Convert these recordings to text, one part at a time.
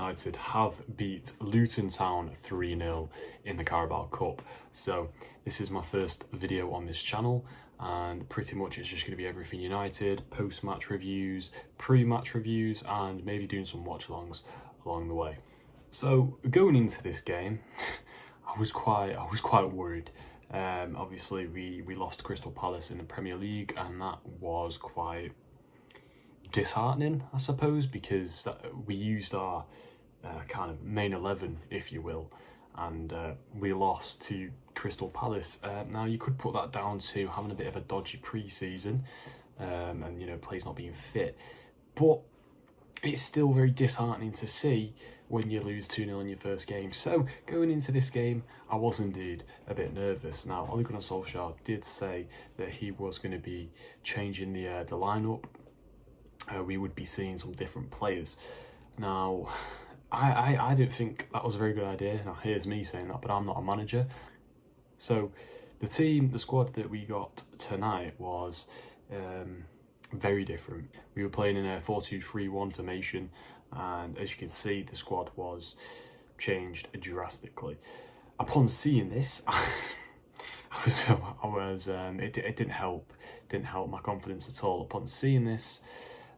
United have beat Luton Town 3-0 in the Carabao Cup. So this is my first video on this channel, and pretty much it's just going to be everything United, post-match reviews, pre-match reviews, and maybe doing some watch-alongs along the way. So going into this game, I was quite worried. Obviously we lost to Crystal Palace in the Premier League, and that was quite disheartening, I suppose, because we used our kind of main 11, if you will, and we lost to Crystal Palace. Now you could put that down to having a bit of a dodgy pre-season, and you know, players not being fit, but it's still very disheartening to see when you lose 2-0 in your first game. So going into this game, I was indeed a bit nervous. Now Ole Gunnar Solskjaer did say that he was going to be changing the lineup. We would be seeing some different players. Now, I don't think that was a very good idea. Now, here's me saying that, but I'm not a manager. So, the squad that we got tonight was very different. We were playing in a 4-2-3-1 formation, and as you can see, the squad was changed drastically. Upon seeing this, it didn't help my confidence at all. Upon seeing this,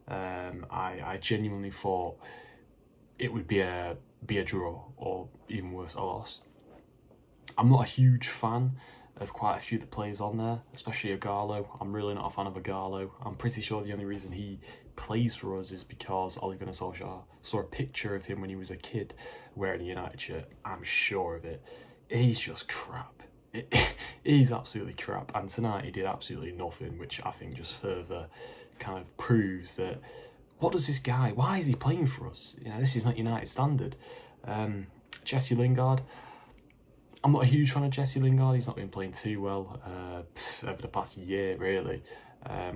I genuinely thought it would be a draw, or even worse, a loss. I'm not a huge fan of quite a few of the players on there, especially Agarlo. I'm really not a fan of Agarlo. I'm pretty sure the only reason he plays for us is because Ole Gunnar Solskjaer saw a picture of him when he was a kid wearing a United shirt. I'm sure of it. He's just crap. He's absolutely crap, and tonight he did absolutely nothing, which I think just further kind of proves that, what does this guy, why is he playing for us? You know, this is not United standard. Jesse Lingard, I'm not a huge fan of Jesse Lingard. He's not been playing too well over the past year, really,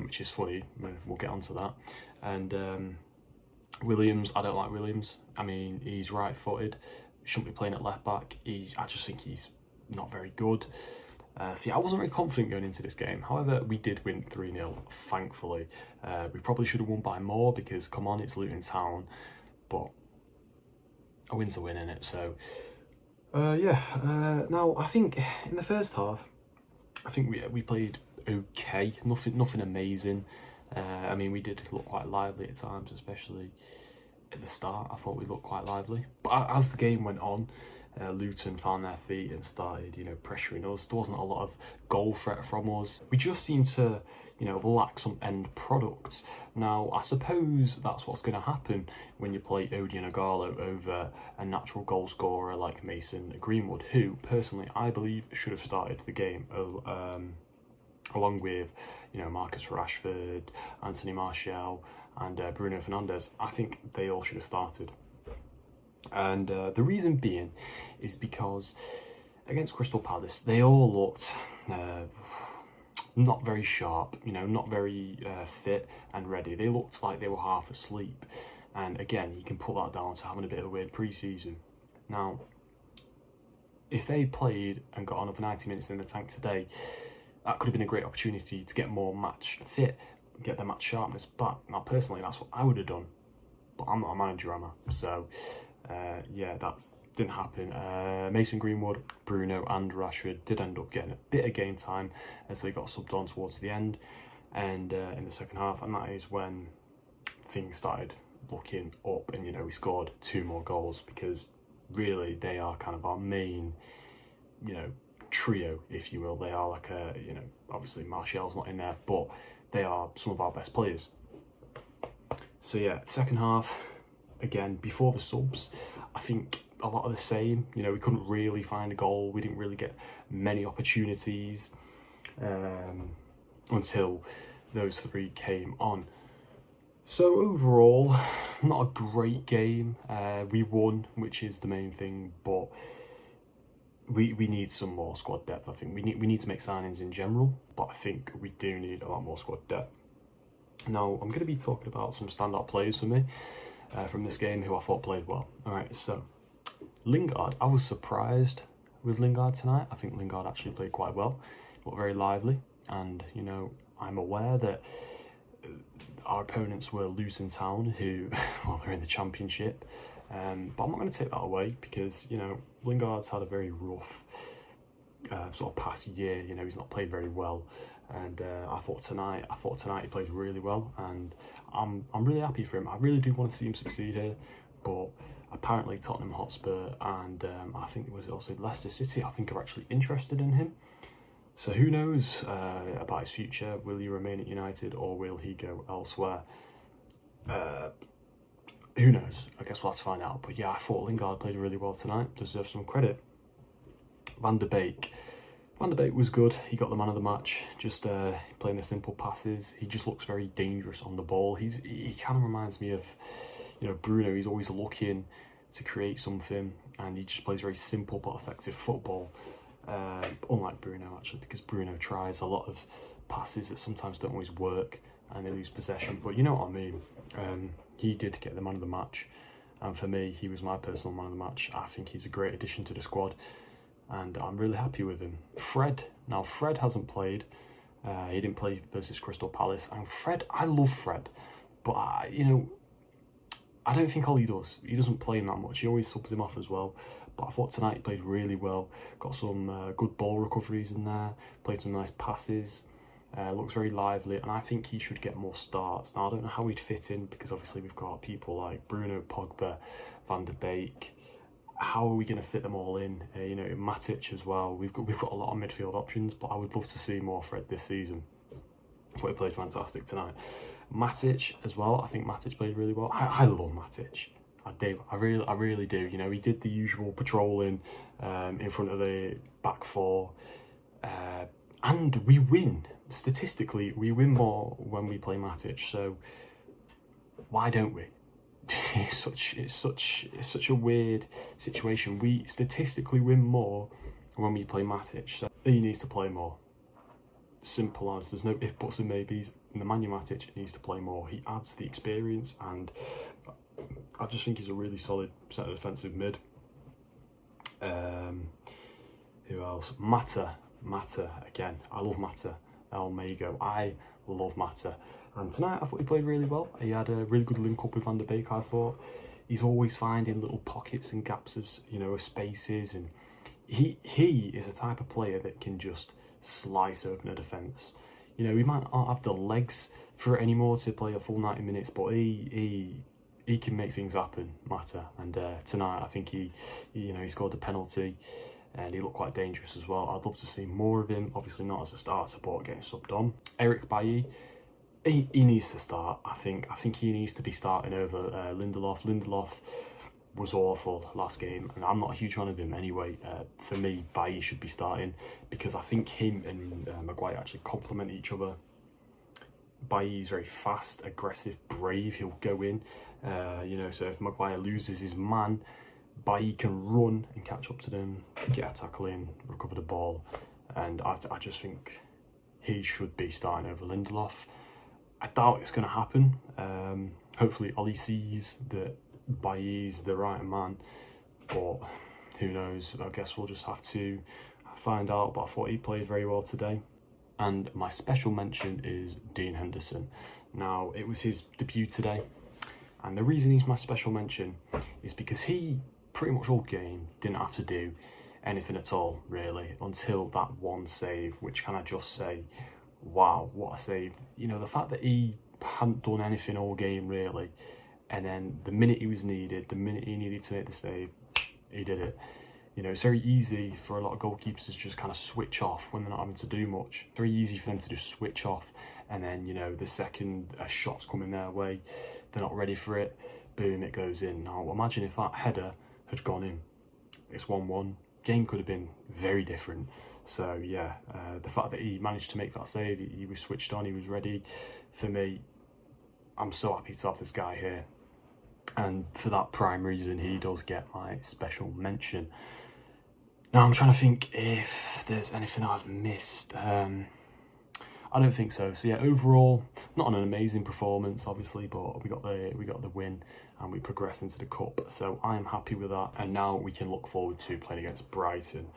which is funny. We'll get onto that. And Williams, I don't like Williams. I mean, he's right-footed, shouldn't be playing at left-back. I just think he's not very good. So yeah, I wasn't very confident going into this game. However, we did win 3-0, thankfully. We probably should have won by more because, come on, it's Luton Town. But a win's a win, innit? So, now, I think in the first half, I think we played okay. Nothing amazing. I mean, we did look quite lively at times, especially at the start. I thought we looked quite lively. But as the game went on, Luton found their feet and started, you know, pressuring us. There wasn't a lot of goal threat from us. We just seemed to, you know, lack some end products. Now, I suppose that's what's going to happen when you play Odion Agarlo over a natural goal scorer like Mason Greenwood, who, personally, I believe should have started the game along with, you know, Marcus Rashford, Anthony Martial, and Bruno Fernandes. I think they all should have started. And the reason being is because against Crystal Palace, they all looked not very sharp, you know, not very fit and ready. They looked like they were half asleep. And again, you can put that down to having a bit of a weird pre-season. Now, if they played and got another 90 minutes in the tank today, that could have been a great opportunity to get more match fit, get their match sharpness back. Now, personally, that's what I would have done. But I'm not a manager, am I? So, yeah, that didn't happen. Mason Greenwood, Bruno and Rashford did end up getting a bit of game time as they got subbed on towards the end and in the second half, and that is when things started looking up, and, you know, we scored 2 more goals, because really they are kind of our main, you know, trio, if you will. They are like a, you know, obviously Martial's not in there, but they are some of our best players. So yeah, second half, again, before the subs, I think a lot of the same. You know, we couldn't really find a goal. We didn't really get many opportunities until those 3 came on. So overall, not a great game. We won, which is the main thing, but we need some more squad depth. I think we need to make signings in general, but I think we do need a lot more squad depth. Now, I'm going to be talking about some standout players for me from this game who I thought played well. Alright, so Lingard, I was surprised with Lingard tonight. I think Lingard actually played quite well, but very lively. And, you know, I'm aware that our opponents were Luton Town, who, well, they're in the Championship. But I'm not going to take that away because, you know, Lingard's had a very rough sort of past year. You know, he's not played very well, and I thought tonight he played really well, and I'm really happy for him. I really do want to see him succeed here, but apparently Tottenham Hotspur and I think it was also Leicester City, I think, are actually interested in him. So who knows about his future? Will he remain at United or will he go elsewhere? Who knows? I guess we'll have to find out. But yeah, I thought Lingard played really well tonight. Deserves some credit. Van der Beek was good. He got the man of the match. Just playing the simple passes. He just looks very dangerous on the ball. He kind of reminds me of, you know, Bruno. He's always looking to create something, and he just plays very simple but effective football. Unlike Bruno, actually, because Bruno tries a lot of passes that sometimes don't always work and they lose possession. But you know what I mean. He did get the man of the match, and for me, he was my personal man of the match. I think he's a great addition to the squad, and I'm really happy with him. Fred hasn't played. He didn't play versus Crystal Palace, and I love Fred, but I don't think Ollie does. He doesn't play him that much. He always subs him off as well. But I thought tonight he played really well. Got some good ball recoveries in there. Played some nice passes. Looks very lively, and I think he should get more starts. Now I don't know how he'd fit in because obviously we've got people like Bruno, Pogba, Van der Beek. How are we going to fit them all in? You know, Matic as well. We've got a lot of midfield options, but I would love to see more Fred this season. I thought he played fantastic tonight. Matic as well. I think Matic played really well. I love Matic. I do. I really do. You know, he did the usual patrolling in front of the back four, and we win. Statistically, we win more when we play Matic. So why don't we? It's such a weird situation. We statistically win more when we play Matic. So he needs to play more. Simple as. There's no if, buts and maybes. Nemanja Matic needs to play more. He adds the experience, and I just think he's a really solid centre defensive mid. Who else? Mata again. I love Mata. El Mago. I love Mata. And tonight I thought he played really well. He had a really good link up with Van der Beek. I thought he's always finding little pockets and gaps of, you know, of spaces, and he is a type of player that can just slice open a defence. You know, he might not have the legs for it anymore to play a full 90 minutes, but he can make things happen, Mata. And tonight I think he scored the penalty, and he looked quite dangerous as well. I'd love to see more of him. Obviously not as a starter, but getting subbed on. Eric Bailly. He needs to start. I think he needs to be starting over Lindelof. Lindelof was awful last game, and I'm not a huge fan of him anyway. For me, Bailly should be starting because I think him and Maguire actually complement each other. Bailly is very fast, aggressive, brave. He'll go in. You know, so if Maguire loses his man, Bailly can run and catch up to them, get a tackle in, recover the ball, and I just think he should be starting over Lindelof. I doubt it's going to happen. Hopefully Ollie sees that Bailly's the right man, but who knows? I guess we'll just have to find out. But I thought he played very well today. And my special mention is Dean Henderson. Now, it was his debut today, and the reason he's my special mention is because he pretty much all game didn't have to do anything at all, really, until that one save, which can I just say, wow, what a save. You know, the fact that he hadn't done anything all game, really, and then the minute he was needed, the minute he needed to make the save, he did it. You know, it's very easy for a lot of goalkeepers to just kind of switch off when they're not having to do much. It's very easy for them to just switch off, and then, you know, the second a shot's coming their way, they're not ready for it, boom, it goes in. Now, imagine if that header had gone in. It's 1-1. Game could have been very different. So yeah, the fact that he managed to make that save, he was switched on, he was ready. For me, I'm so happy to have this guy here, and for that prime reason, he does get my special mention. Now I'm trying to think if there's anything I've missed. I don't think so. So yeah, overall, not an amazing performance, obviously, but we got the win and we progressed into the cup. So I am happy with that, and now we can look forward to playing against Brighton,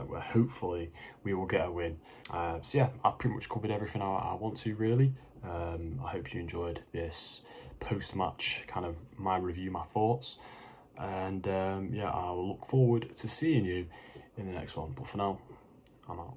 where hopefully we will get a win. So yeah, I've pretty much covered everything I want to, really. I hope you enjoyed this post-match kind of my review, my thoughts. And yeah, I will look forward to seeing you in the next one. But for now, I'm out.